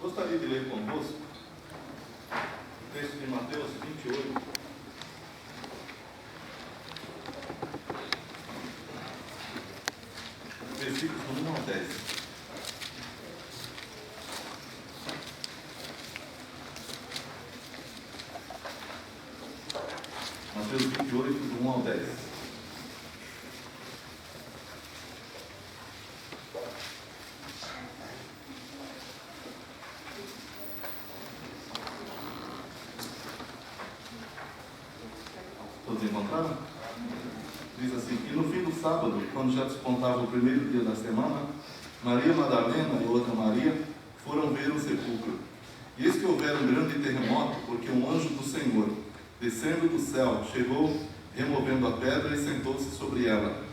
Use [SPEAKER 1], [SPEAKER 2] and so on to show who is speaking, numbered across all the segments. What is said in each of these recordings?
[SPEAKER 1] Gostaria de ler convosco o texto de Mateus 28. Versículos do 1 ao 10. Mateus 28, do 1 ao 10. Todos encontraram? Diz assim: e no fim do sábado, quando já despontava o primeiro dia da semana, Maria Madalena e outra Maria foram ver o sepulcro. E eis que houvera um grande terremoto, porque um anjo do Senhor, descendo do céu, chegou, removendo a pedra e sentou-se sobre ela.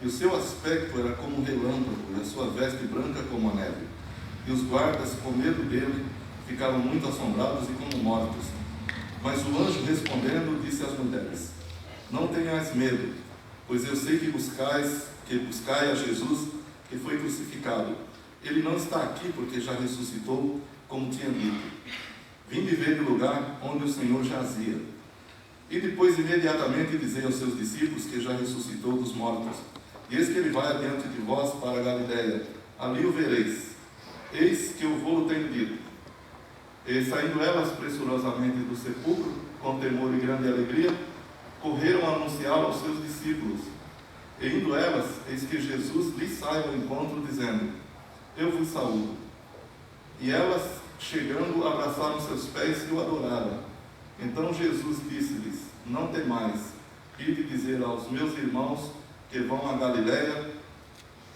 [SPEAKER 1] E o seu aspecto era como um relâmpago, e a sua veste branca como a neve. E os guardas, com medo dele, ficaram muito assombrados e como mortos. Mas o anjo, respondendo, disse às mulheres: não tenhais medo, pois eu sei que buscai a Jesus, que foi crucificado. Ele não está aqui, porque já ressuscitou, como tinha dito. Vinde ver o lugar onde o Senhor jazia. E depois imediatamente dizei aos seus discípulos que já ressuscitou dos mortos. E eis que ele vai adiante de vós para a Galiléia, ali o vereis. Eis que eu vou-lo tenho dito. E saindo elas pressurosamente do sepulcro, com temor e grande alegria, correram a anunciá-lo aos seus discípulos. E indo elas, eis que Jesus lhes sai ao encontro, dizendo: eu vos saúdo. E elas, chegando, abraçaram seus pés e o adoraram. Então Jesus disse-lhes: não temais, ide dizer aos meus irmãos que vão a Galiléia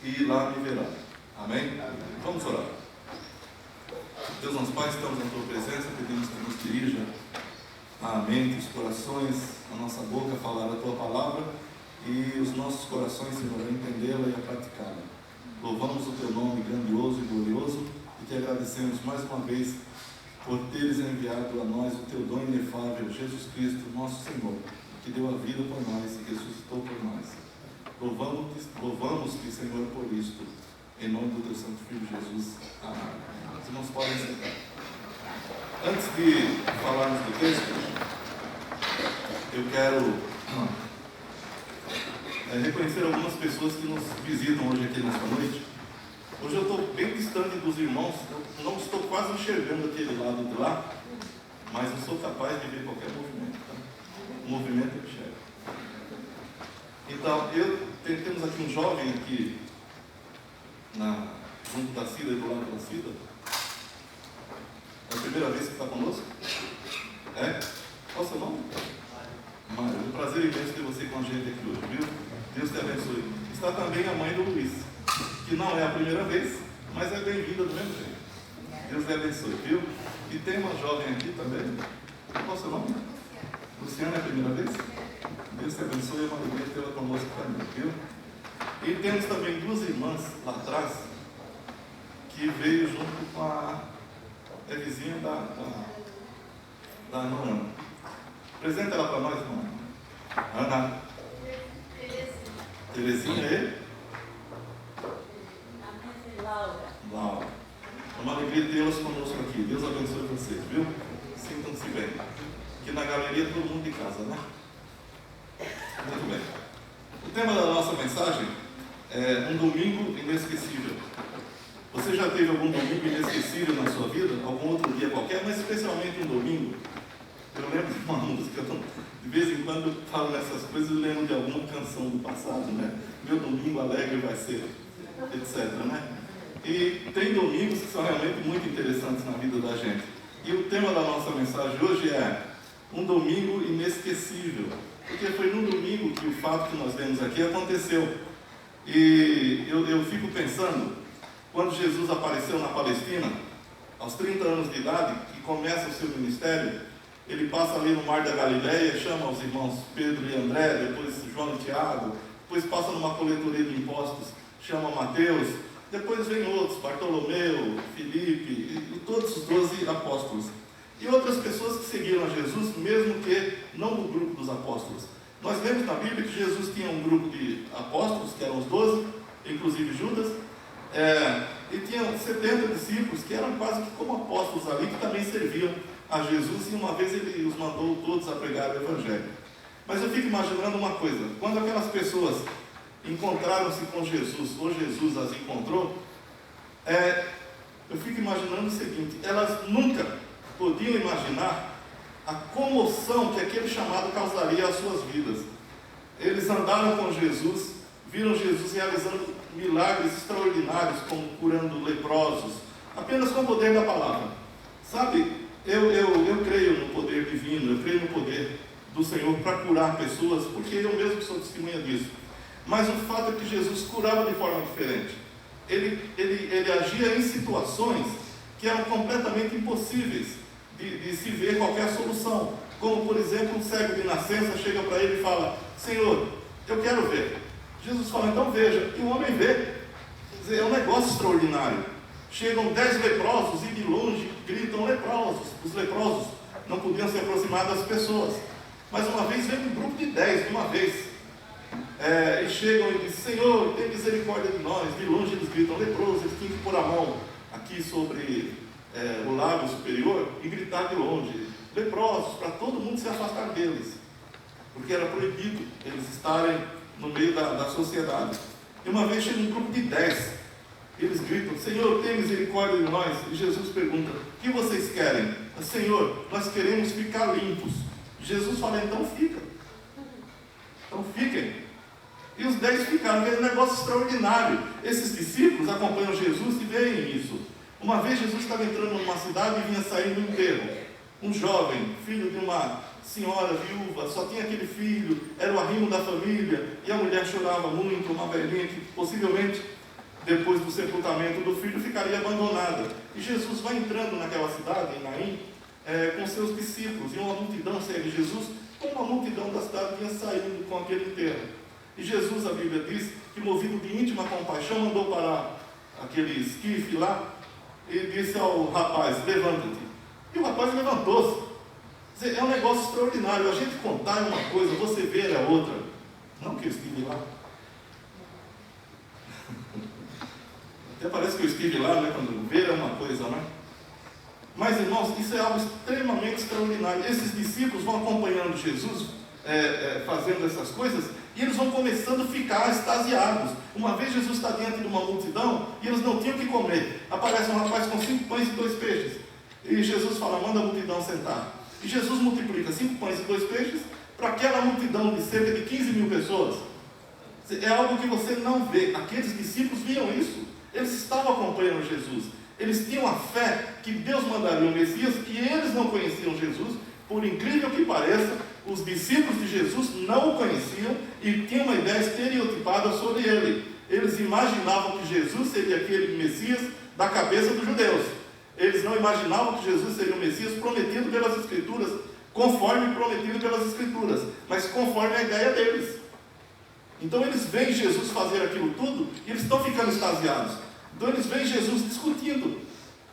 [SPEAKER 1] e lá me verão. Amém? Vamos orar. Deus nosso Pai, estamos na Tua presença, pedimos que nos dirija a mente, os corações, a nossa boca a falar a Tua palavra e os nossos corações, Senhor, a entendê-la e a praticá-la. Louvamos o Teu nome grandioso e glorioso e Te agradecemos mais uma vez por Teres enviado a nós o Teu dom inefável, Jesus Cristo, nosso Senhor, que deu a vida por nós e ressuscitou por nós. Louvamos-te, Senhor, por isto, em nome do Teu Santo Filho Jesus. Amém. Os irmãos podem sentar. Antes de falarmos do texto, eu quero reconhecer algumas pessoas que nos visitam hoje aqui nesta noite. Hoje eu estou bem distante dos irmãos, eu não estou quase enxergando aquele lado de lá, mas eu sou capaz de ver qualquer movimento. Tá? O movimento eu enxergo. Então, temos aqui um jovem aqui, junto da Cida e do lado da Cida. É a primeira vez que está conosco? É? Qual é o seu nome? Mário. É um prazer imenso ter você com a gente aqui hoje, viu? Deus te abençoe. Está também a mãe do Luiz, que não é a primeira vez, mas é bem-vinda do mesmo jeito. Deus te abençoe, viu? E tem uma jovem aqui também. Qual é o seu nome? Luciana é a primeira vez? Deus te abençoe, é uma alegria tê-la conosco também, viu? E temos também duas irmãs lá atrás, que veio junto com a vizinha da irmã Ana. Apresenta ela para nós, irmã. Ana. Terezinha e? Laura. É uma alegria tê-las conosco aqui. Deus abençoe vocês, viu? Sintam-se bem. Aqui na galeria todo mundo de casa, né? Muito bem. O tema da nossa mensagem é um domingo inesquecível. Você já teve algum domingo inesquecível na sua vida? Algum outro dia qualquer, mas especialmente um domingo? Eu lembro de uma música, de vez em quando eu falo nessas coisas e lembro de alguma canção do passado, né? Meu domingo alegre vai ser, etc, né? E tem domingos que são realmente muito interessantes na vida da gente. E o tema da nossa mensagem hoje é um domingo inesquecível. Porque foi num domingo que o fato que nós vemos aqui aconteceu. E eu fico pensando, quando Jesus apareceu na Palestina, aos 30 anos de idade, e começa o seu ministério, ele passa ali no Mar da Galileia, chama os irmãos Pedro e André, depois João e Tiago, depois passa numa coletoria de impostos, chama Mateus, depois vem outros, Bartolomeu, Filipe, e todos os 12 apóstolos. E outras pessoas que seguiram a Jesus, mesmo que não no grupo dos apóstolos. Nós vemos na Bíblia que Jesus tinha um grupo de apóstolos, que eram os 12, inclusive Judas, E tinha 70 discípulos que eram quase que como apóstolos ali, que também serviam a Jesus, e uma vez ele os mandou todos a pregar o Evangelho. Mas eu fico imaginando uma coisa: quando aquelas pessoas encontraram-se com Jesus, ou Jesus as encontrou, eu fico imaginando o seguinte: elas nunca podiam imaginar a comoção que aquele chamado causaria às suas vidas. Eles andaram com Jesus, viram Jesus realizando milagres extraordinários, como curando leprosos, apenas com o poder da palavra. Sabe, eu creio no poder divino, eu creio no poder do Senhor para curar pessoas, porque eu mesmo sou testemunha disso. Mas o fato é que Jesus curava de forma diferente. Ele agia em situações que eram completamente impossíveis de se ver qualquer solução. Como, por exemplo, um cego de nascença chega para ele e fala: Senhor, eu quero ver. Jesus fala: então veja. E o homem vê. Quer dizer, é um negócio extraordinário. Chegam 10 leprosos e de longe gritam: leprosos. Os leprosos não podiam se aproximar das pessoas. Mas uma vez vem um grupo de 10, de uma vez. E chegam e dizem: Senhor, tem misericórdia de nós. De longe eles gritam: leprosos. Eles tinham que pôr a mão aqui sobre o lábio superior e gritar de longe: leprosos, para todo mundo se afastar deles, porque era proibido eles estarem no meio da sociedade. E uma vez chega um grupo de 10, eles gritam: Senhor, tem misericórdia de nós. E Jesus pergunta: o que vocês querem? Senhor, nós queremos ficar limpos. Jesus fala: então fica. Então fiquem. E os 10 ficaram. É um negócio extraordinário. Esses discípulos acompanham Jesus e veem isso. Uma vez Jesus estava entrando numa cidade e vinha sair do enterro. Um jovem, filho de uma senhora viúva, só tinha aquele filho, era o arrimo da família, e a mulher chorava muito, uma velhinha que possivelmente, depois do sepultamento do filho, ficaria abandonada. E Jesus vai entrando naquela cidade, em Naim, com seus discípulos, e uma multidão segue Jesus, como uma multidão da cidade vinha saindo com aquele enterro. E Jesus, a Bíblia diz, que movido de íntima compaixão, mandou parar aquele esquife lá, e disse ao rapaz: levanta-te. E o rapaz levantou-se. É um negócio extraordinário. A gente contar é uma coisa, você ver é outra. Não que eu estive lá. Até parece que eu estive lá, né? Quando ver é uma coisa, né? Mas, irmãos, isso é algo extremamente extraordinário. Esses discípulos vão acompanhando Jesus, fazendo essas coisas, e eles vão começando a ficar extasiados. Uma vez Jesus está diante de uma multidão, e eles não tinham o que comer. Aparece um rapaz com 5 pães e 2 peixes. E Jesus fala: manda a multidão sentar. E Jesus multiplica 5 pães e 2 peixes para aquela multidão de cerca de 15 mil pessoas. É algo que você não vê. Aqueles discípulos viam isso. Eles estavam acompanhando Jesus. Eles tinham a fé que Deus mandaria o Messias, e eles não conheciam Jesus. Por incrível que pareça, os discípulos de Jesus não o conheciam e tinham uma ideia estereotipada sobre ele. Eles imaginavam que Jesus seria aquele Messias da cabeça dos judeus. Eles não imaginavam que Jesus seria o Messias prometido pelas Escrituras, conforme prometido pelas Escrituras, mas conforme a ideia deles. Então eles veem Jesus fazer aquilo tudo e eles estão ficando extasiados. Então eles veem Jesus discutindo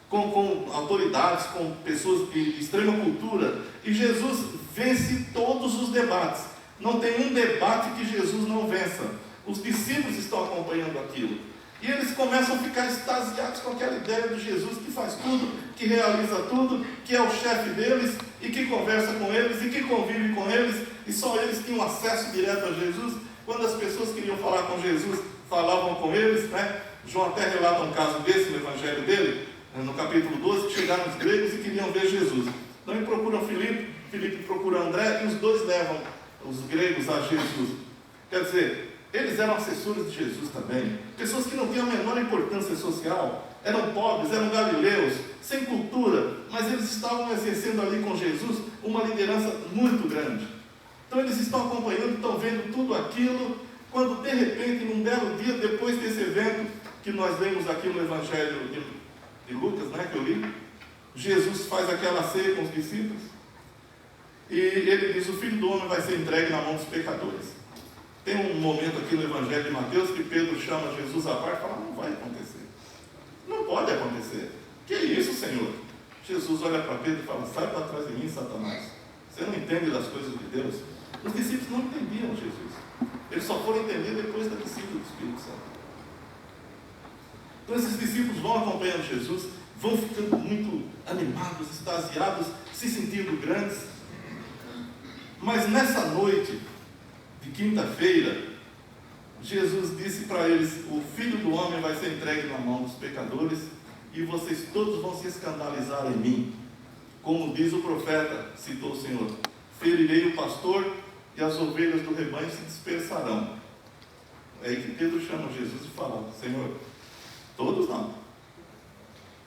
[SPEAKER 1] com autoridades, com pessoas de extrema cultura, e Jesus vence todos os debates. Não tem um debate que Jesus não vença. Os discípulos estão acompanhando aquilo. E eles começam a ficar extasiados com aquela ideia de Jesus que faz tudo, que realiza tudo, que é o chefe deles, e que conversa com eles, e que convive com eles, e só eles tinham acesso direto a Jesus. Quando as pessoas queriam falar com Jesus, falavam com eles, né? João até relata um caso desse no Evangelho dele, no capítulo 12, que chegaram os gregos e queriam ver Jesus. Então eles procuram Filipe, Filipe procura André, e os dois levam os gregos a Jesus. Quer dizer, eles eram assessores de Jesus também, pessoas que não tinham a menor importância social, eram pobres, eram galileus, sem cultura, mas eles estavam exercendo ali com Jesus uma liderança muito grande. Então eles estão acompanhando, estão vendo tudo aquilo, quando de repente, num belo dia, depois desse evento, que nós lemos aqui no Evangelho de Lucas, né, que eu li, Jesus faz aquela ceia com os discípulos, e ele diz: o Filho do Homem vai ser entregue na mão dos pecadores. Tem um momento aqui no Evangelho de Mateus que Pedro chama Jesus à parte e fala: não vai acontecer, não pode acontecer. Que isso, Senhor? Jesus olha para Pedro e fala: sai para trás de mim, Satanás, você não entende das coisas de Deus. Os discípulos não entendiam Jesus, eles só foram entender depois da descida do Espírito Santo. Então esses discípulos vão acompanhando Jesus, vão ficando muito animados, extasiados, se sentindo grandes. Mas nessa noite de quinta-feira, Jesus disse para eles: o Filho do Homem vai ser entregue na mão dos pecadores e vocês todos vão se escandalizar em mim. Como diz o profeta, citou o Senhor: ferirei o pastor e as ovelhas do rebanho se dispersarão. É aí que Pedro chama Jesus e fala: Senhor, todos não,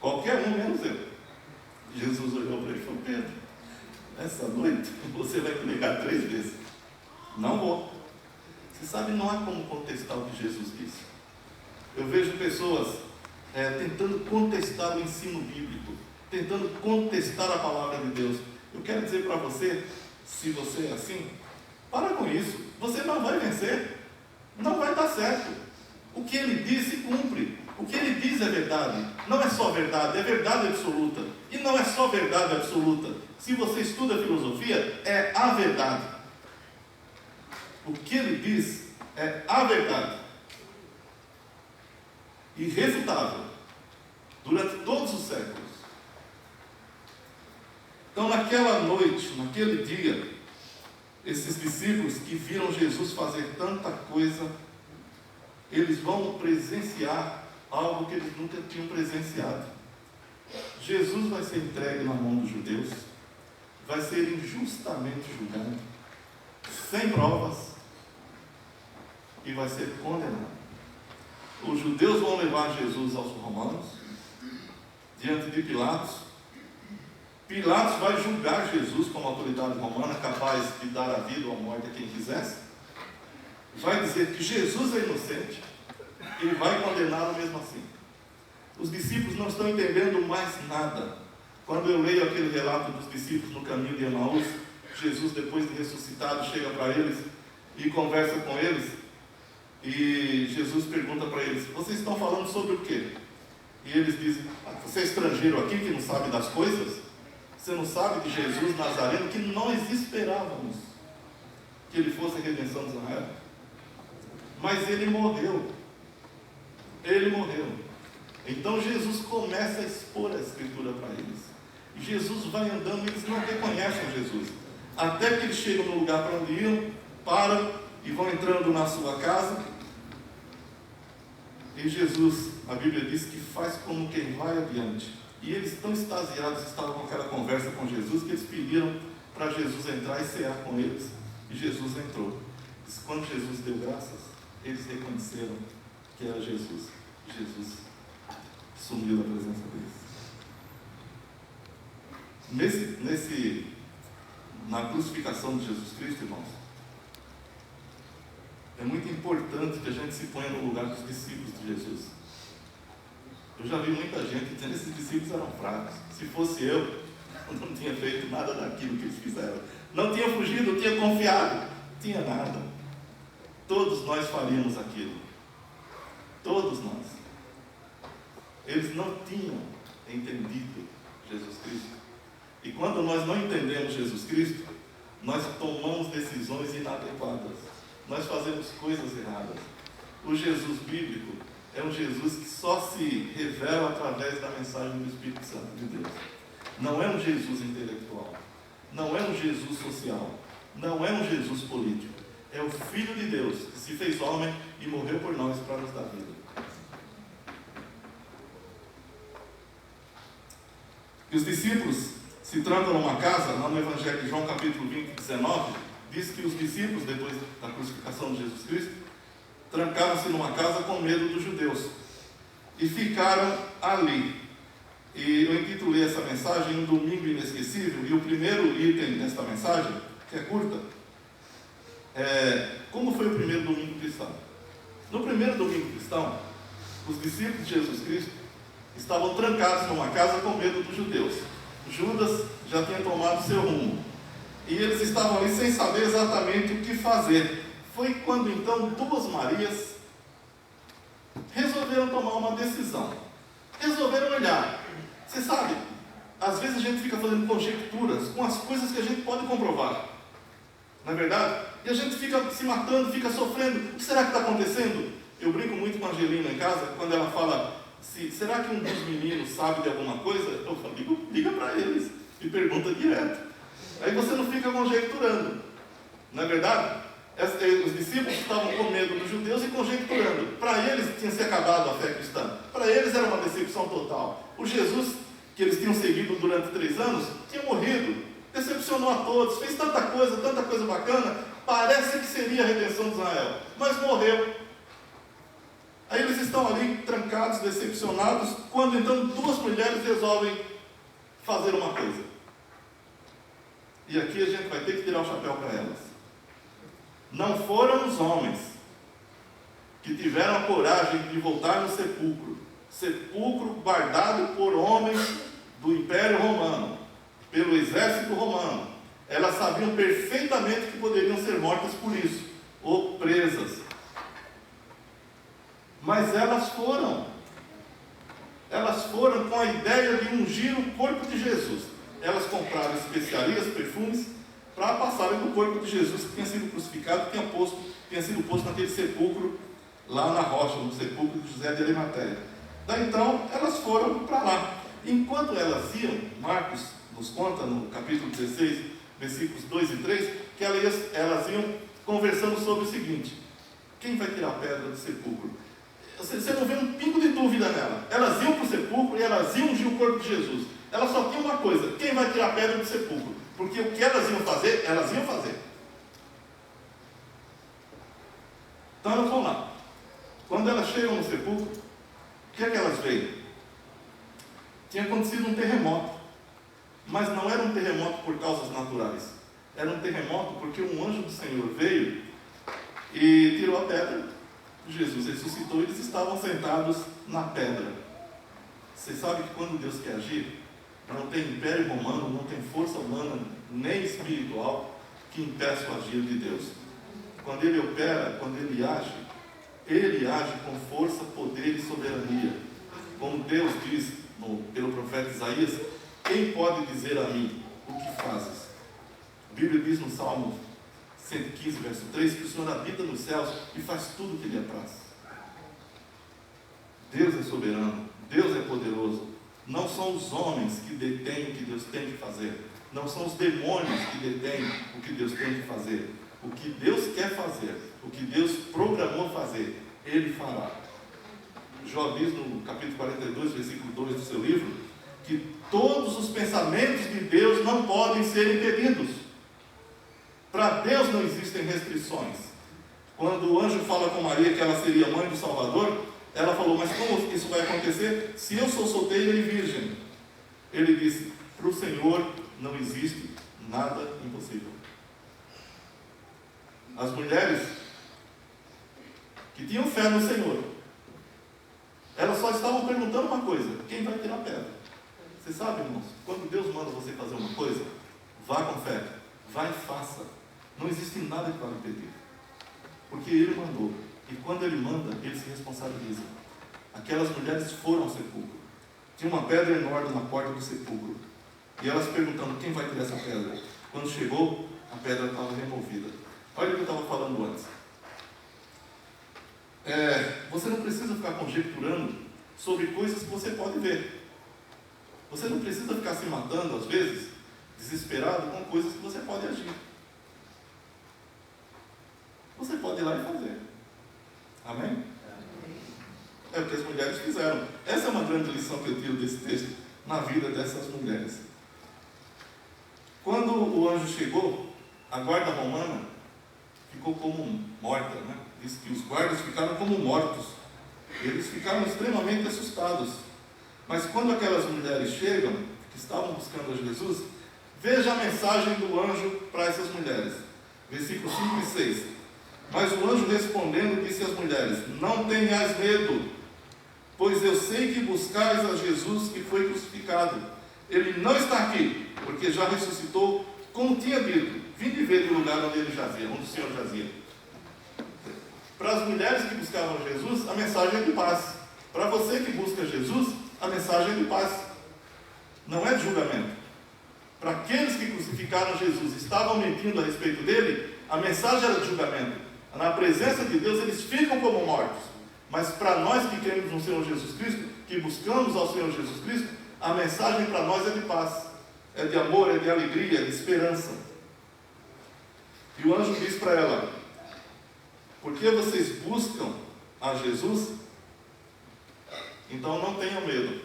[SPEAKER 1] qualquer um menos eu. Jesus olhou para ele e falou: Pedro, essa noite você vai me negar 3 vezes. Não vou. Você sabe, não há como contestar o que Jesus disse. Eu vejo pessoas tentando contestar o ensino bíblico, tentando contestar a palavra de Deus. Eu quero dizer para você, se você é assim, para com isso. Você não vai vencer, não vai dar certo. O que ele diz se cumpre. O que ele diz é verdade. Não é só verdade, é verdade absoluta. E não é só verdade absoluta. Se você estuda filosofia, é a verdade. O que ele diz é a verdade. Irrefutável. Durante todos os séculos. Então, naquela noite, naquele dia, esses discípulos que viram Jesus fazer tanta coisa, eles vão presenciar algo que eles nunca tinham presenciado. Jesus vai ser entregue na mão dos judeus, vai ser injustamente julgado, sem provas, e vai ser condenado. Os judeus vão levar Jesus aos romanos, diante de Pilatos. Pilatos vai julgar Jesus como autoridade romana, capaz de dar a vida ou a morte a quem quisesse. Vai dizer que Jesus é inocente e vai condená-lo mesmo assim. Os discípulos não estão entendendo mais nada. Quando eu leio aquele relato dos discípulos no caminho de Emaús, Jesus, depois de ressuscitado, chega para eles e conversa com eles. E Jesus pergunta para eles: vocês estão falando sobre o quê? E eles dizem: você é estrangeiro aqui que não sabe das coisas? Você não sabe de Jesus Nazareno, que nós esperávamos que ele fosse a redenção de Israel? Mas ele morreu. Ele morreu. Então Jesus começa a expor a Escritura para eles. E Jesus vai andando e eles não reconhecem Jesus. Até que eles chegam no lugar para onde iam, param e vão entrando na sua casa. E Jesus, a Bíblia diz que faz como quem vai adiante. E eles tão extasiados, estavam com aquela conversa com Jesus, que eles pediram para Jesus entrar e cear com eles. E Jesus entrou. Diz, quando Jesus deu graças, eles reconheceram que era Jesus. Jesus sumiu da presença deles. Na crucificação de Jesus Cristo, irmãos, é muito importante que a gente se ponha no lugar dos discípulos de Jesus. Eu já vi muita gente dizendo que esses discípulos eram fracos. Se fosse eu não tinha feito nada daquilo que eles fizeram. Não tinha fugido, não tinha confiado. Não tinha nada. Todos nós faríamos aquilo. Todos nós. Eles não tinham entendido Jesus Cristo. E quando nós não entendemos Jesus Cristo, nós tomamos decisões inadequadas. Nós fazemos coisas erradas. O Jesus bíblico é um Jesus que só se revela através da mensagem do Espírito Santo de Deus. Não é um Jesus intelectual. Não é um Jesus social. Não é um Jesus político. É o Filho de Deus que se fez homem e morreu por nós para nos dar vida. E os discípulos se trancam numa casa, lá no Evangelho de João, capítulo 20, 19, diz que os discípulos, depois da crucificação de Jesus Cristo, trancaram-se numa casa com medo dos judeus e ficaram ali. E eu intitulei essa mensagem Um Domingo Inesquecível, e o primeiro item desta mensagem, que é curta, é como foi o primeiro domingo cristão. No primeiro domingo cristão, os discípulos de Jesus Cristo estavam trancados numa casa com medo dos judeus. Judas já tinha tomado seu rumo e eles estavam ali sem saber exatamente o que fazer. Foi quando então 2 Marias resolveram tomar uma decisão. Resolveram olhar. Você sabe, às vezes a gente fica fazendo conjecturas com as coisas que a gente pode comprovar. Não é verdade? E a gente fica se matando, fica sofrendo. O que será que está acontecendo? Eu brinco muito com a Angelina em casa, quando ela fala: será que um dos meninos sabe de alguma coisa? Eu falo, liga para eles e pergunta direto. Aí você não fica conjecturando. Não é verdade? Os discípulos estavam com medo dos judeus e conjecturando. Para eles tinha se acabado a fé cristã. Para eles era uma decepção total. O Jesus que eles tinham seguido durante 3 anos tinha morrido, decepcionou a todos, fez tanta coisa bacana, parece que seria a redenção de Israel, mas morreu. Aí eles estão ali trancados, decepcionados, quando então 2 mulheres resolvem fazer uma coisa. E aqui a gente vai ter que tirar o chapéu para elas. Não foram os homens que tiveram a coragem de voltar no sepulcro guardado por homens do Império Romano, pelo exército romano. Elas sabiam perfeitamente que poderiam ser mortas por isso, ou presas. Mas elas foram com a ideia de ungir o corpo de Jesus. Elas compraram especiarias, perfumes, para passarem no corpo de Jesus, que tinha sido crucificado, tinha sido posto naquele sepulcro, lá na rocha, no sepulcro de José de Arimateia. Daí então, elas foram para lá. Enquanto elas iam, Marcos nos conta no capítulo 16, versículos 2 e 3, que elas iam conversando sobre o seguinte: quem vai tirar a pedra do sepulcro? Você não vê um pingo de dúvida nela. Elas iam para o sepulcro e elas iam ungir o corpo de Jesus. Elas só tinham uma coisa: quem vai tirar a pedra do sepulcro? Porque o que elas iam fazer, elas iam fazer. Então elas vão lá. Quando elas chegam no sepulcro, o que é que elas veem? Tinha acontecido um terremoto. Mas não era um terremoto por causas naturais. Era um terremoto porque um anjo do Senhor veio e tirou a pedra. Jesus ressuscitou e eles estavam sentados na pedra. Você sabe que quando Deus quer agir, não tem império romano, não tem força humana, nem espiritual, que impeça o agir de Deus. Quando Ele opera, quando Ele age com força, poder e soberania. Como Deus diz pelo profeta Isaías: quem pode dizer a mim o que fazes? A Bíblia diz no Salmo 115, verso 3, que o Senhor habita nos céus e faz tudo o que lhe apraz. Deus é soberano, Deus é poderoso. Não são os homens que detêm o que Deus tem que fazer. Não são os demônios que detêm o que Deus tem que fazer. O que Deus quer fazer, o que Deus programou fazer, Ele fará. Jó diz no capítulo 42, versículo 2 do seu livro, que todos os pensamentos de Deus não podem ser impedidos. Para Deus não existem restrições. Quando o anjo fala com Maria que ela seria mãe do Salvador, ela falou: mas como isso vai acontecer se eu sou solteira e virgem? Ele disse: para o Senhor não existe nada impossível. As mulheres que tinham fé no Senhor, elas só estavam perguntando uma coisa: quem vai tirar a pedra? Você sabe, irmãos, quando Deus manda você fazer uma coisa, vá com fé, vá e faça. Não existe nada que vai impedir, porque Ele mandou. E quando Ele manda, Ele se responsabiliza. Aquelas mulheres foram ao sepulcro. Tinha uma pedra enorme na porta do sepulcro. E elas perguntando: quem vai tirar essa pedra? Quando chegou, a pedra estava removida. Olha o que eu estava falando antes. Você não precisa ficar conjecturando sobre coisas que você pode ver. Você não precisa ficar se matando, às vezes, desesperado com coisas que você pode agir. Você pode ir lá e fazer. Amém? É o que as mulheres fizeram. Essa é uma grande lição que eu tiro desse texto na vida dessas mulheres. Quando o anjo chegou, a guarda romana ficou como morta, né? Diz que os guardas ficaram como mortos. Eles ficaram extremamente assustados. Mas quando aquelas mulheres chegam, que estavam buscando a Jesus, veja a mensagem do anjo para essas mulheres. Versículos 5 e 6. Mas o anjo respondendo disse às mulheres: não tenhais medo, pois eu sei que buscais a Jesus que foi crucificado. Ele não está aqui, porque já ressuscitou, como tinha dito. Vinde ver o lugar onde ele jazia, onde o Senhor jazia. Para as mulheres que buscavam Jesus, a mensagem é de paz. Para você que busca Jesus, a mensagem é de paz. Não é de julgamento. Para aqueles que crucificaram Jesus e estavam mentindo a respeito dele, a mensagem era de julgamento. Na presença de Deus, eles ficam como mortos. Mas para nós que cremos no Senhor Jesus Cristo, que buscamos ao Senhor Jesus Cristo, a mensagem para nós é de paz, é de amor, é de alegria, é de esperança. E o anjo diz para ela: porque vocês buscam a Jesus, então não tenham medo.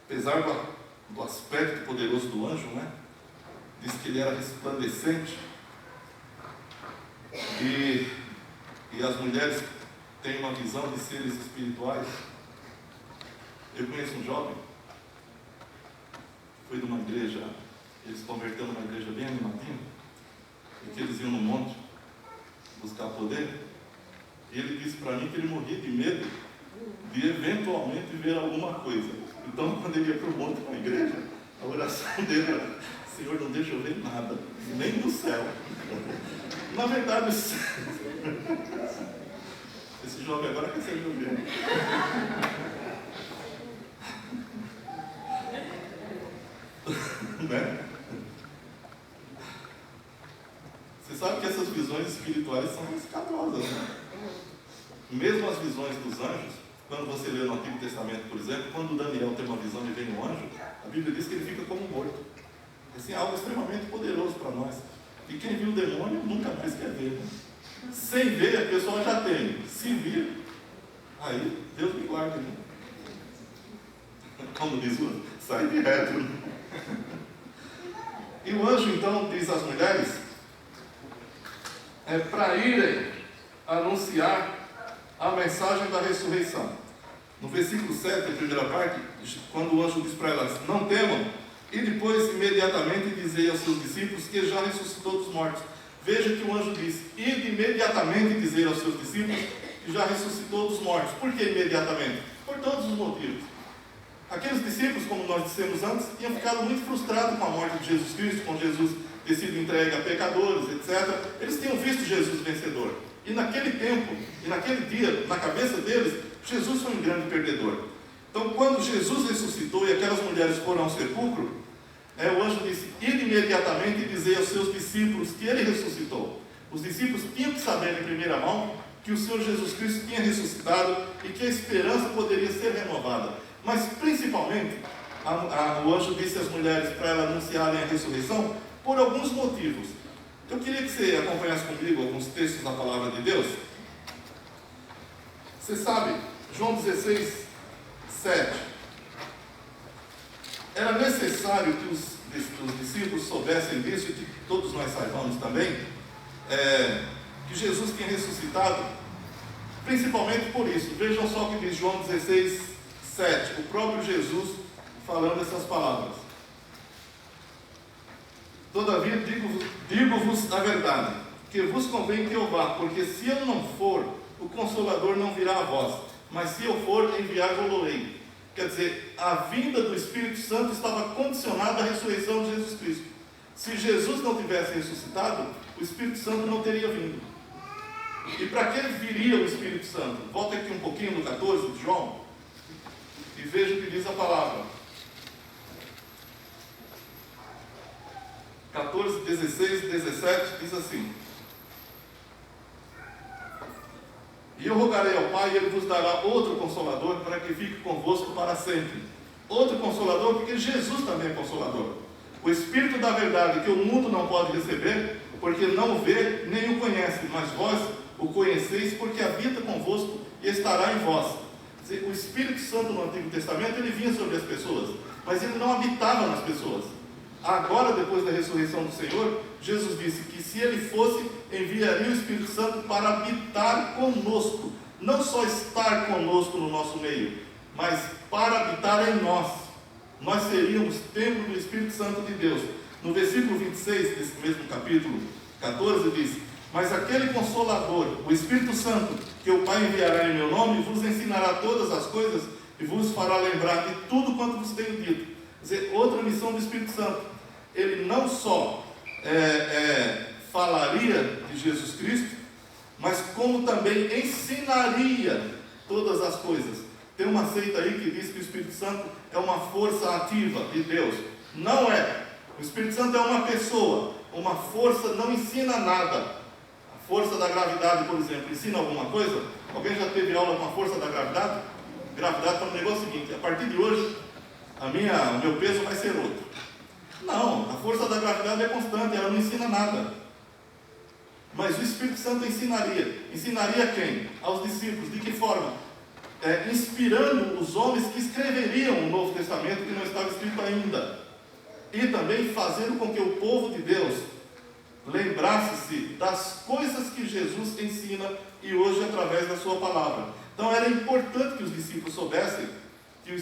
[SPEAKER 1] Apesar do aspecto poderoso do anjo, né? Diz que ele era resplandecente. E as mulheres têm uma visão de seres espirituais. Eu conheço um jovem, foi de uma igreja, eles se converteram numa igreja bem animadinha, e que eles iam no monte buscar poder, e ele disse para mim que ele morria de medo de eventualmente ver alguma coisa. Então, quando ele ia para o monte com a igreja, a oração dele era: Senhor, não deixa eu ver nada, nem do céu. Na verdade, esse jovem agora quer ser jovem. Né? Você sabe que essas visões espirituais são escabrosas, né? Mesmo as visões dos anjos, quando você lê no Antigo Testamento, por exemplo, quando Daniel tem uma visão e vem um anjo, a Bíblia diz que ele fica como morto. Assim, é algo extremamente poderoso para nós. E quem viu o demônio nunca mais quer ver, né? Sem ver, a pessoa já tem. Se vir, aí Deus me guarde, né? Como diz o sai de reto, né? E o anjo então diz às mulheres para irem anunciar a mensagem da ressurreição. No versículo 7, a primeira parte, quando o anjo diz para elas: não temam, e depois imediatamente dizei aos seus discípulos que já ressuscitou dos mortos. Veja que o anjo diz: ide imediatamente dizer aos seus discípulos que já ressuscitou dos mortos. Por que imediatamente? Por todos os motivos. Aqueles discípulos, como nós dissemos antes, tinham ficado muito frustrados com a morte de Jesus Cristo, com Jesus ter sido entregue a pecadores, etc. Eles tinham visto Jesus vencedor. E naquele tempo, e naquele dia, na cabeça deles, Jesus foi um grande perdedor. Então, quando Jesus ressuscitou e aquelas mulheres foram ao sepulcro, o anjo disse: ide imediatamente e dizer aos seus discípulos que ele ressuscitou. Os discípulos tinham que saber em primeira mão que o Senhor Jesus Cristo tinha ressuscitado e que a esperança poderia ser renovada. Mas principalmente, o anjo disse às mulheres para elas anunciarem a ressurreição por alguns motivos. Eu queria que você acompanhasse comigo alguns textos da palavra de Deus. Você sabe, João 16, 7. Era necessário que os discípulos soubessem disso e que todos nós saibamos também, que Jesus tinha ressuscitado, principalmente por isso. Vejam só o que diz João 16, 7. O próprio Jesus falando essas palavras: todavia digo-vos a verdade, que vos convém que eu vá, porque se eu não for, o Consolador não virá a vós, mas se eu for, enviar-vos-ei. Quer dizer, a vinda do Espírito Santo estava condicionada à ressurreição de Jesus Cristo. Se Jesus não tivesse ressuscitado, o Espírito Santo não teria vindo. E para que viria o Espírito Santo? Volta aqui um pouquinho no 14 de João e veja o que diz a palavra. 14, 16, 17 diz assim: e eu rogarei ao Pai, e Ele vos dará outro Consolador, para que fique convosco para sempre. Outro Consolador, porque Jesus também é Consolador. O Espírito da verdade, que o mundo não pode receber, porque não o vê, nem o conhece, mas vós o conheceis, porque habita convosco e estará em vós. O Espírito Santo no Antigo Testamento, ele vinha sobre as pessoas, mas ele não habitava nas pessoas. Agora, depois da ressurreição do Senhor, Jesus disse que se ele fosse, enviaria o Espírito Santo para habitar conosco. Não só estar conosco no nosso meio, mas para habitar em nós. Nós seríamos templo do Espírito Santo de Deus. No versículo 26 desse mesmo capítulo 14 diz: mas aquele Consolador, o Espírito Santo, que o Pai enviará em meu nome, vos ensinará todas as coisas e vos fará lembrar de tudo quanto vos tenho dito. Quer dizer, outra missão do Espírito Santo. Ele não só falaria de Jesus Cristo, mas como também ensinaria todas as coisas. Tem uma seita aí que diz que o Espírito Santo é uma força ativa de Deus. Não é. O Espírito Santo é uma pessoa, uma força, não ensina nada. A Força da gravidade, por exemplo, ensina alguma coisa? Alguém já teve aula com a força da gravidade? Gravidade para um negócio seguinte: a partir de hoje, o meu peso vai ser outro. Não, a força da gravidade é constante, ela não ensina nada. Mas o Espírito Santo ensinaria. Ensinaria quem? Aos discípulos. De que forma? Inspirando os homens que escreveriam o Novo Testamento, que não estava escrito ainda. E também fazendo com que o povo de Deus lembrasse-se das coisas que Jesus ensina e hoje através da sua palavra. Então era importante que os discípulos soubessem que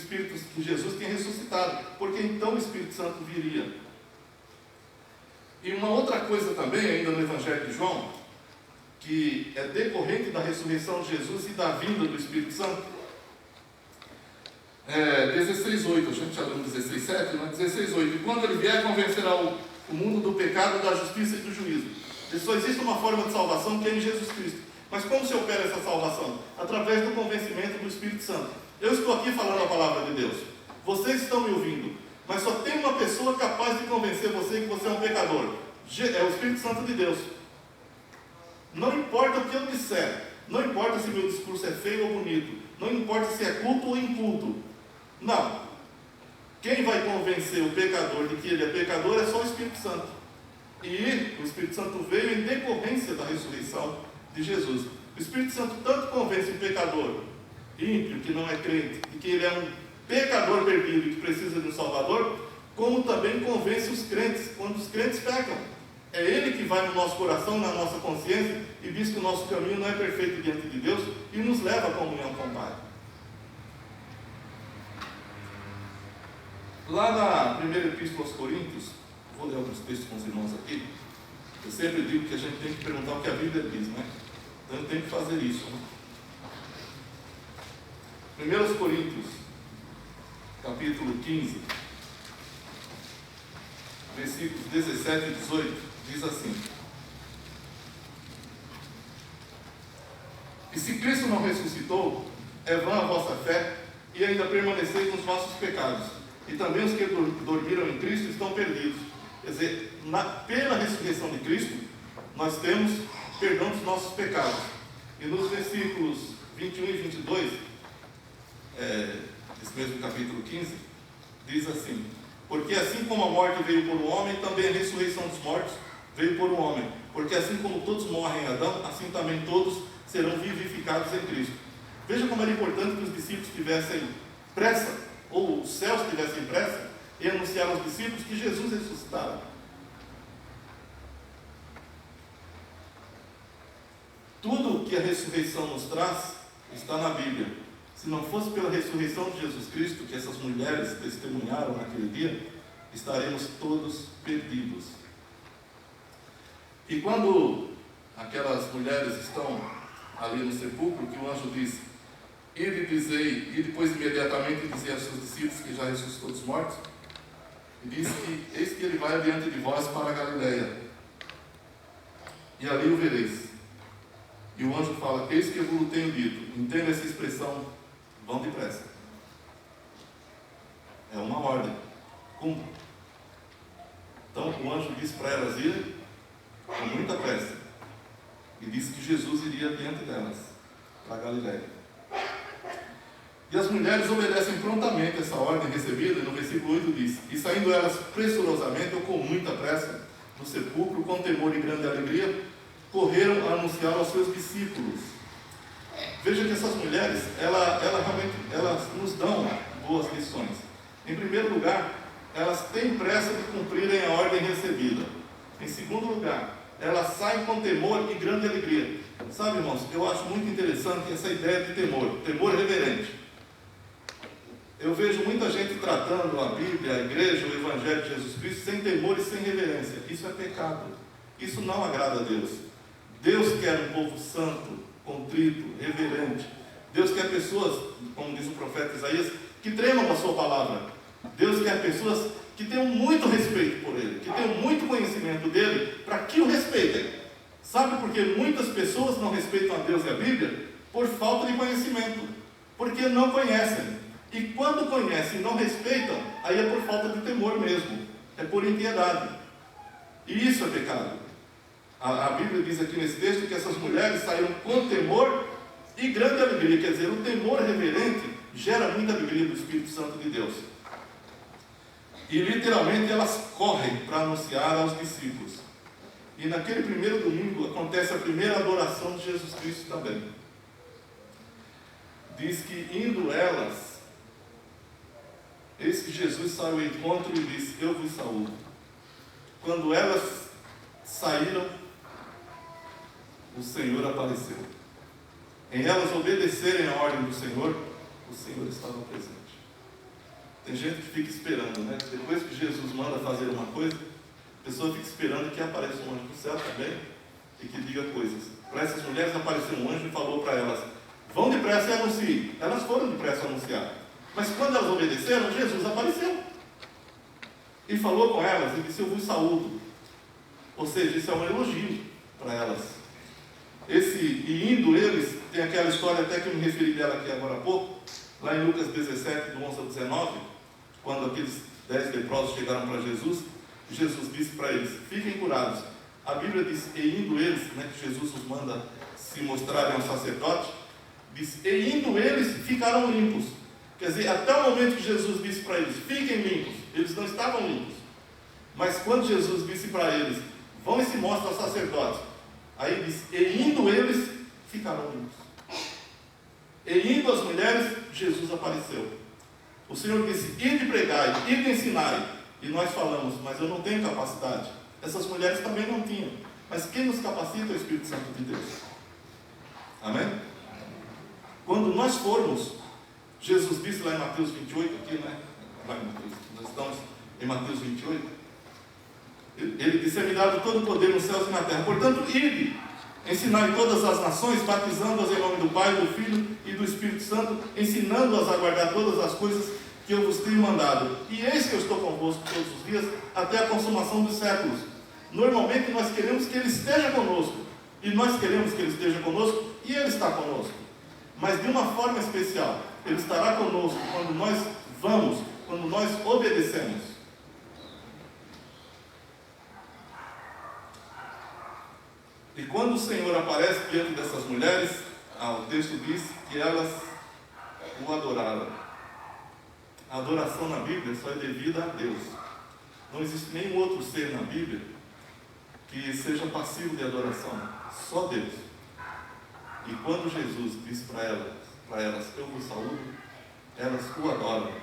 [SPEAKER 1] Jesus tinha ressuscitado, porque então o Espírito Santo viria. E uma outra coisa também, ainda no Evangelho de João, que é decorrente da ressurreição de Jesus e da vinda do Espírito Santo, 16:8, a gente já leu 16:7, mas 16:8, e quando ele vier, convencerá o mundo do pecado, da justiça e do juízo. E só existe uma forma de salvação, que é em Jesus Cristo. Mas como se opera essa salvação? Através do convencimento do Espírito Santo. Eu estou aqui falando a palavra de Deus, vocês estão me ouvindo, mas só tem uma pessoa capaz de convencer você que você é um pecador. É o Espírito Santo de Deus. Não importa o que eu disser, não importa se meu discurso é feio ou bonito, não importa se é culto ou inculto. Não. Quem vai convencer o pecador de que ele é pecador é só o Espírito Santo. E o Espírito Santo veio em decorrência da ressurreição de Jesus. O Espírito Santo tanto convence o pecador ímpio, que não é crente, de que ele é um pecador perdido e que precisa de um Salvador, como também convence os crentes, quando os crentes pecam. É Ele que vai no nosso coração, na nossa consciência, e diz que o nosso caminho não é perfeito diante de Deus, e nos leva à comunhão com o Pai. Lá na primeira epístola aos Coríntios, vou ler alguns textos com os irmãos aqui. Eu sempre digo que a gente tem que perguntar o que a Bíblia diz, né? Então eu tenho que fazer isso, né? 1 Coríntios, capítulo 15, versículos 17 e 18, diz assim: e se Cristo não ressuscitou, é vã a vossa fé, e ainda permaneceis nos vossos pecados, e também os que dormiram em Cristo estão perdidos. Quer dizer, pela ressurreição de Cristo, nós temos perdão dos nossos pecados. E nos versículos 21 e 22, esse mesmo capítulo 15, diz assim: porque assim como a morte veio por um homem, também a ressurreição dos mortos veio por um homem. Porque assim como todos morrem em Adão, assim também todos serão vivificados em Cristo. Veja como era importante que os discípulos tivessem pressa, ou os céus tivessem pressa, e anunciar aos discípulos que Jesus ressuscitara. Tudo que a ressurreição nos traz está na Bíblia. Se não fosse pela ressurreição de Jesus Cristo, que essas mulheres testemunharam naquele dia, estaremos todos perdidos. E quando aquelas mulheres estão ali no sepulcro, que o anjo diz: e depois imediatamente dizia aos seus discípulos que já ressuscitou dos mortos, e diz que eis que ele vai adiante de vós para a Galileia, e ali o vereis. E o anjo fala: eis que eu vos tenho dito. Entenda essa expressão: vão depressa. É uma ordem. Cumpra. Então o anjo disse para elas irem com muita pressa, e disse que Jesus iria diante delas para a Galileia. E as mulheres obedecem prontamente essa ordem recebida, e no versículo 8 diz: e saindo elas pressurosamente, ou com muita pressa, do sepulcro, com temor e grande alegria, correram a anunciar aos seus discípulos. Veja que essas mulheres, elas nos dão boas lições. Em primeiro lugar, elas têm pressa de cumprirem a ordem recebida. Em segundo lugar, elas saem com temor e grande alegria. Sabe, irmãos, eu acho muito interessante essa ideia de temor reverente. Eu vejo muita gente tratando a Bíblia, a igreja, o Evangelho de Jesus Cristo sem temor e sem reverência. Isso é pecado. Isso não agrada a Deus. Deus quer um povo santo, contrito, reverente. Deus quer pessoas, como diz o profeta Isaías, que tremam a sua palavra. Deus quer pessoas que tenham muito respeito por Ele, que tenham muito conhecimento dEle, para que o respeitem. Sabe por que muitas pessoas não respeitam a Deus e a Bíblia? Por falta de conhecimento. Porque não conhecem. E quando conhecem e não respeitam, aí é por falta de temor mesmo. É por impiedade. E isso é pecado. A Bíblia diz aqui nesse texto que essas mulheres saíram com temor e grande alegria. Quer dizer, o temor reverente gera muita alegria do Espírito Santo de Deus. E literalmente elas correm para anunciar aos discípulos. E naquele primeiro domingo acontece a primeira adoração de Jesus Cristo também. Diz que indo elas, eis que Jesus saiu ao encontro e disse: eu vos saúdo. Quando elas saíram, o Senhor apareceu. Em elas obedecerem a ordem do Senhor, o Senhor estava presente. Tem gente que fica esperando, né? Depois que Jesus manda fazer uma coisa, a pessoa fica esperando que apareça um anjo do céu também e que diga coisas. Para essas mulheres apareceu um anjo e falou para elas: vão depressa e anunciem. Elas foram depressa anunciar. Mas quando elas obedeceram, Jesus apareceu. E falou com elas e disse: eu vos saúdo. Ou seja, isso é um elogio para elas. E indo eles, tem aquela história até que eu me referi dela aqui agora há pouco, lá em Lucas 17, do 11 ao 19, quando aqueles 10 leprosos chegaram para Jesus, Jesus disse para eles: fiquem curados. A Bíblia diz: e indo eles, né, que Jesus os manda se mostrarem ao sacerdote, diz: e indo eles ficaram limpos. Quer dizer, até o momento que Jesus disse para eles: fiquem limpos, eles não estavam limpos. Mas quando Jesus disse para eles: vão e se mostrem ao sacerdote, aí diz: e indo eles ficaram limpos. E indo as mulheres, Jesus apareceu. O Senhor disse: ide pregai, ide ensinai. E nós falamos: mas eu não tenho capacidade. Essas mulheres também não tinham. Mas quem nos capacita é o Espírito Santo de Deus. Amém? Quando nós formos, Jesus disse lá em Mateus 28, aqui, né? Lá em Mateus, nós estamos em Mateus 28. Ele disse: é-me dado todo o poder nos céus e na terra. Portanto, ide, ensinai todas as nações, batizando-as em nome do Pai, do Filho e do Espírito Santo, ensinando-as a guardar todas as coisas que eu vos tenho mandado. E eis que eu estou convosco todos os dias, até a consumação dos séculos. Normalmente nós queremos que Ele esteja conosco, e nós queremos que Ele esteja conosco, e Ele está conosco. Mas de uma forma especial, Ele estará conosco quando nós vamos, quando nós obedecemos. E quando o Senhor aparece diante dessas mulheres, o texto diz que elas o adoraram. A adoração na Bíblia só é devida a Deus. Não existe nenhum outro ser na Bíblia que seja passivo de adoração. Só Deus. E quando Jesus disse para elas: eu vos saúdo, elas o adoram.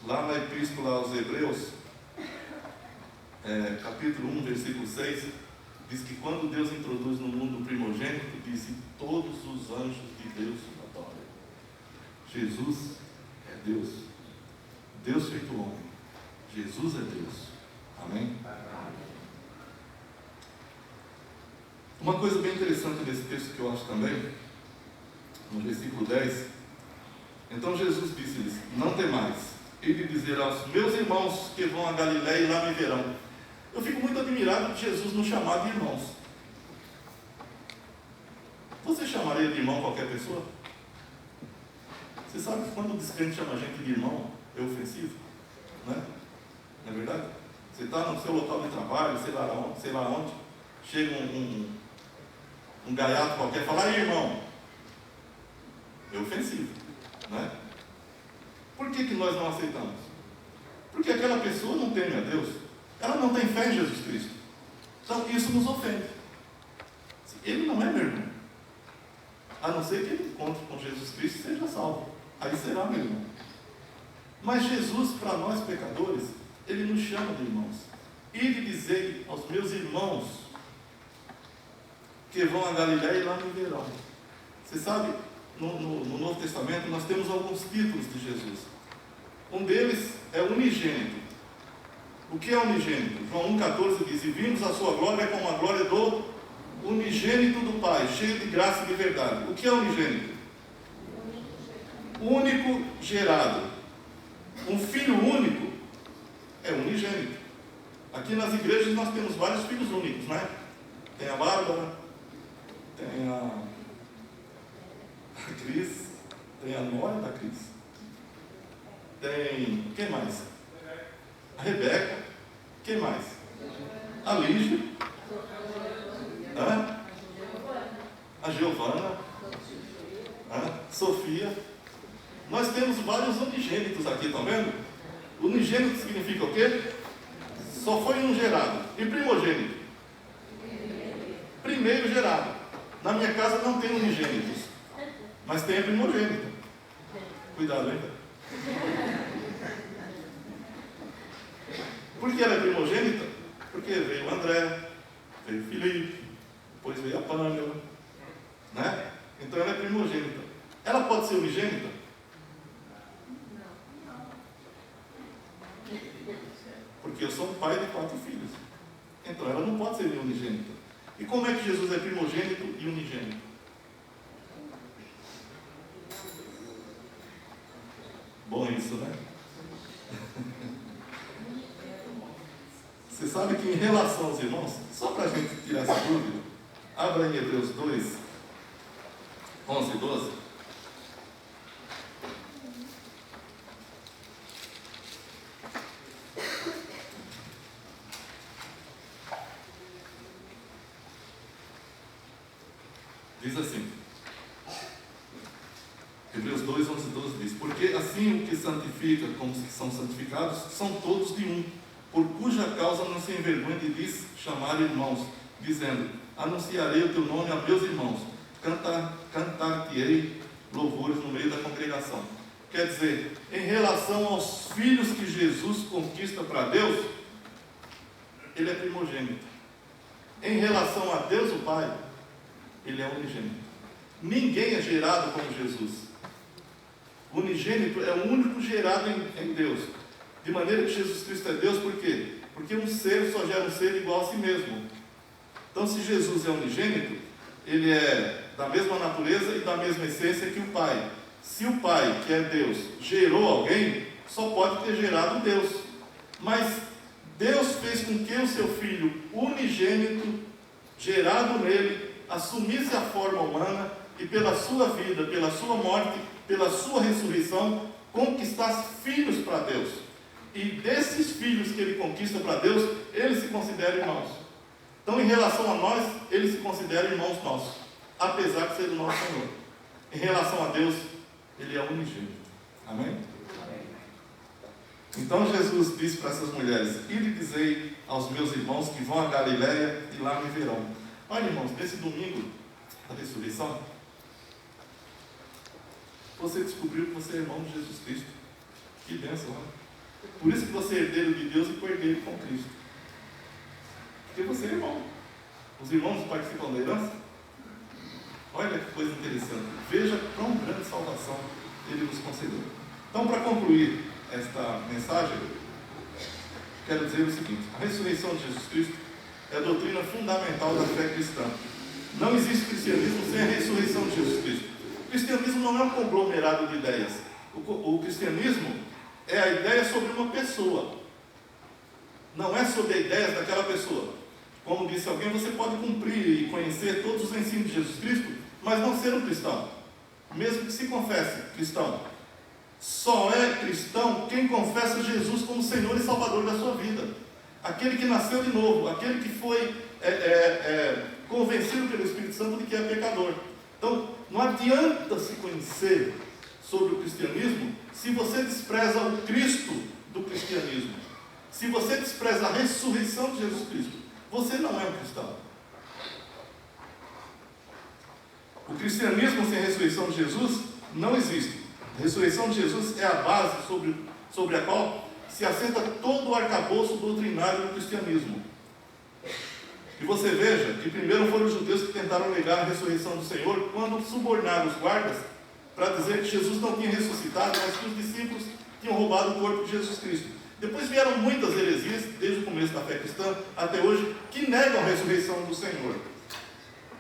[SPEAKER 1] Lá na Epístola aos Hebreus, capítulo 1, versículo 6, diz que quando Deus introduz no mundo o primogênito, diz: e todos os anjos de Deus o adoram. Jesus é Deus. Deus feito homem. Jesus é Deus. Amém? Uma coisa bem interessante nesse texto que eu acho também, no versículo 10, então Jesus disse-lhes: não temais, ide dizer aos meus irmãos que vão a Galiléia e lá me verão. Eu fico muito admirado de Jesus nos chamar de irmãos. Você chamaria de irmão qualquer pessoa? Você sabe que quando o descrente chama a gente de irmão, é ofensivo? Né? Não é verdade? Você está no seu local de trabalho, sei lá onde, chega um gaiato qualquer e fala: aí, irmão. É ofensivo. Né? Por que nós não aceitamos? Porque aquela pessoa não teme a Deus. Ela não tem fé em Jesus Cristo. Então isso nos ofende. Ele não é meu irmão. A não ser que ele encontre com Jesus Cristo e seja salvo. Aí será meu irmão. Mas Jesus, para nós pecadores, Ele nos chama de irmãos. Ide dizer aos meus irmãos que vão a Galiléia e lá me verão. Você sabe, no Novo Testamento nós temos alguns títulos de Jesus. Um deles é unigênito. O que é unigênito? João 1,14 diz: e vimos a sua glória como a glória do unigênito do Pai, cheio de graça e de verdade. O que é unigênito? Único gerado. Um filho único é unigênito. Aqui nas igrejas nós temos vários filhos únicos, né? Tem a Bárbara, tem a Cris, tem a Nora da Cris, tem, quem mais? A Rebeca, quem mais? A Lígia, Giovana, Sofia. Nós temos vários unigênitos aqui, estão vendo? Unigênito significa o quê? Só foi um gerado. E primogênito? Primeiro gerado. Na minha casa não tem unigênitos, mas tem a primogênita. Cuidado, hein? Por que ela é primogênita? Porque veio o André, veio o Felipe, depois veio a Pâmela, né? Então ela é primogênita. Ela pode ser unigênita? Porque eu sou um pai de 4 filhos. Então ela não pode ser unigênita. E como é que Jesus é primogênito e unigênito? Bom isso, né? Você sabe que em relação aos irmãos, só para a gente tirar essa dúvida, abra em Hebreus 2, 11 e 12. Diz assim, Hebreus 2, 11 e 12 diz: porque assim o que santifica como os que são santificados são todos de um, por cuja causa não se envergonhe de lhes chamar irmãos, dizendo: anunciarei o teu nome a meus irmãos, cantar-te-ei louvores no meio da congregação. Quer dizer, em relação aos filhos que Jesus conquista para Deus, ele é primogênito. Em relação a Deus o Pai, ele é unigênito. Ninguém é gerado como Jesus. O unigênito é o único gerado em Deus. De maneira que Jesus Cristo é Deus, por quê? Porque um ser só gera um ser igual a si mesmo. Então, se Jesus é unigênito, ele é da mesma natureza e da mesma essência que o Pai. Se o Pai, que é Deus, gerou alguém, só pode ter gerado Deus. Mas Deus fez com que o seu Filho unigênito, gerado nele, assumisse a forma humana e pela sua vida, pela sua morte, pela sua ressurreição, conquistasse filhos para Deus. E desses filhos que ele conquista para Deus, ele se considera irmãos. Então, em relação a nós, ele se considera irmãos nossos, apesar de ser o nosso Senhor. Em relação a Deus, ele é unigênito. Amém? Amém. Então Jesus disse para essas mulheres: ide dizei aos meus irmãos que vão a Galiléia e lá me verão. Olha, irmãos, nesse domingo da ressurreição, você descobriu que você é irmão de Jesus Cristo. Que bênção, né? Por isso que você é herdeiro de Deus e co-herdeiro com Cristo. Porque você é irmão. Os irmãos participam da herança. Olha que coisa interessante. Veja quão grande salvação ele nos concedeu. Então, para concluir esta mensagem, quero dizer o seguinte: a ressurreição de Jesus Cristo é a doutrina fundamental da fé cristã. Não existe cristianismo sem a ressurreição de Jesus Cristo. O cristianismo não é um conglomerado de ideias. O cristianismo é a ideia sobre uma pessoa. Não é sobre a ideia daquela pessoa. Como disse alguém, você pode cumprir e conhecer todos os ensinos de Jesus Cristo, mas não ser um cristão, mesmo que se confesse cristão. Só é cristão quem confessa Jesus como Senhor e Salvador da sua vida. Aquele que nasceu de novo, aquele que foi convencido pelo Espírito Santo de que é pecador. Então, não adianta se conhecer sobre o cristianismo se você despreza o Cristo do cristianismo. Se você despreza a ressurreição de Jesus Cristo, você não é um cristão. O cristianismo sem a ressurreição de Jesus não existe. A ressurreição de Jesus é a base sobre a qual se assenta todo o arcabouço doutrinário do cristianismo. E você veja que primeiro foram os judeus que tentaram negar a ressurreição do Senhor quando subornaram os guardas para dizer que Jesus não tinha ressuscitado, mas que os discípulos tinham roubado o corpo de Jesus Cristo. Depois vieram muitas heresias, desde o começo da fé cristã até hoje, que negam a ressurreição do Senhor.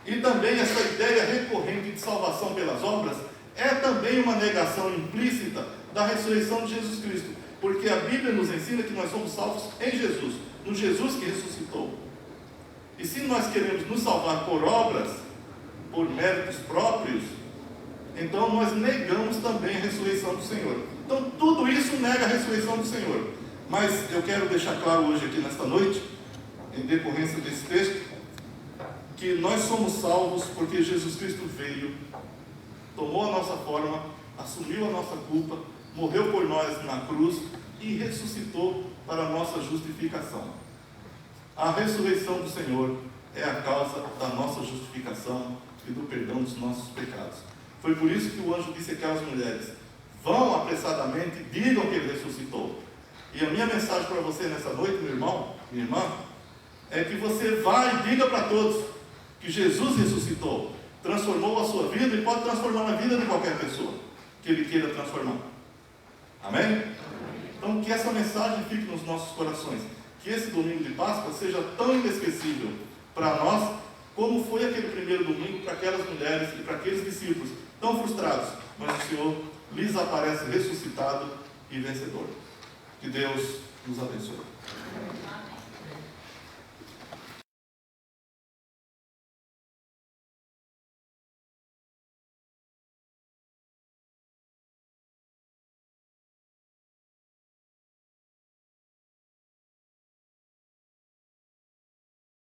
[SPEAKER 1] E também essa ideia recorrente de salvação pelas obras é também uma negação implícita da ressurreição de Jesus Cristo, porque a Bíblia nos ensina que nós somos salvos em Jesus, no Jesus que ressuscitou. E se nós queremos nos salvar por obras, por méritos próprios, então nós negamos também a ressurreição do Senhor. Então tudo isso nega a ressurreição do Senhor. Mas eu quero deixar claro hoje aqui nesta noite, em decorrência desse texto, que nós somos salvos porque Jesus Cristo veio, tomou a nossa forma, assumiu a nossa culpa, morreu por nós na cruz e ressuscitou para a nossa justificação. A ressurreição do Senhor é a causa da nossa justificação e do perdão dos nossos pecados. Foi por isso que o anjo disse àquelas mulheres: vão apressadamente e digam que ele ressuscitou. E a minha mensagem para você nessa noite, meu irmão, minha irmã, é que você vá e diga para todos que Jesus ressuscitou, transformou a sua vida e pode transformar a vida de qualquer pessoa que Ele queira transformar. Amém? Então, que essa mensagem fique nos nossos corações. Que esse domingo de Páscoa seja tão inesquecível para nós, como foi aquele primeiro domingo para aquelas mulheres e para aqueles discípulos tão frustrados. Mas o Senhor lhes aparece ressuscitado e vencedor. Que Deus nos abençoe.